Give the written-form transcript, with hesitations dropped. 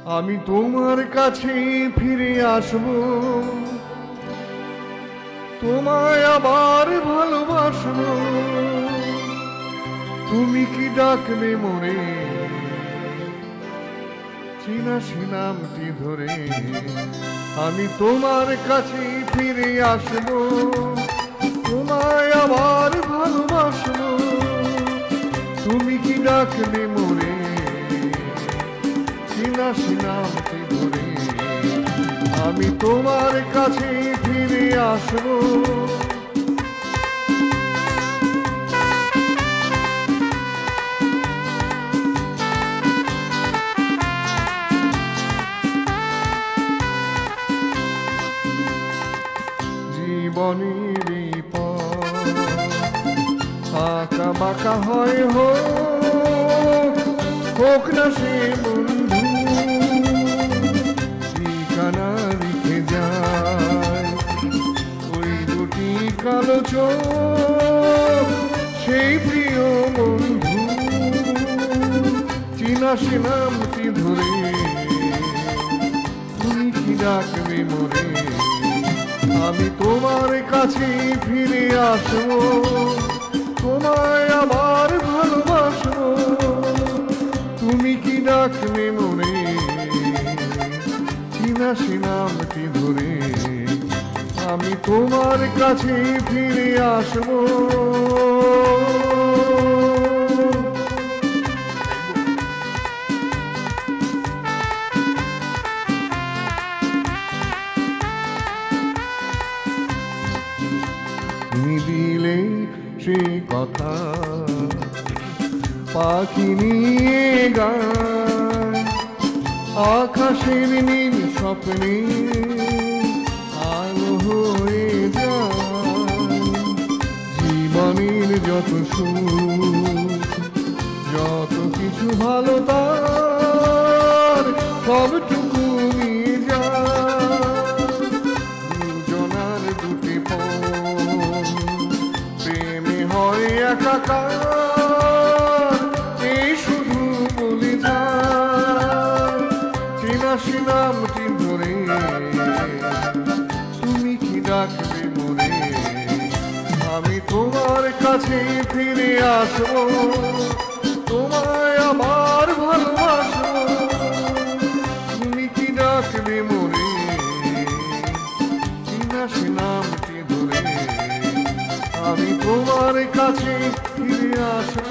আমি তোমার কাছে ফিরে আসব, তোমায় আবার ভালোবাসব। তুমি কি ডাকবে মনে চেনা সে নামটি ধরে? আমি তোমার কাছে ফিরে আসব, তোমায় আবার ভালোবাসব। তুমি কি ডাকবে মনে চেনা সে নামটি ধরে? আমি তোমার কাছে ফিরে আসব। জীবনের পথ আঁকা বাঁকা হয়, হোক না সে বন্ধু ঠিকানা রেখে যায় ওই দুটি কালো চোখ, সেই প্রিয় বন্ধু চেনা সে নামটি ধরে। তুমি কি ডাকবে মরে? আমি তোমার কাছে ফিরে আসব, তোমায় আবার ভালোবাসব। তুমি কি ডাকবে মনে চেনা সে নামটি ধরে? আমি তোমার কাছে ফিরে আসব। তুমি দিলে সে কথা পাখি নিয়ে গায়, আকাশের নীল স্বপ্নে আলো হয়ে যায়। জীবনের যত সুখ যত কিছু ভালো তার সবটুকু নিয়ে যায়। দুজনার দুটি পথ প্রেমে হয় একাকার, এই শুধু বলে যায় চেনা সে নামটি ধরে। তুমি কি ডাকবে মরে? আমি তোমার কাছে ফিরে আসব, তোমায় আবার ভালোবাসব। তুমি কি ডাকবে মরে চেনা সে নামটি ধরে? আমি তোমার কাছে ফিরে আসব।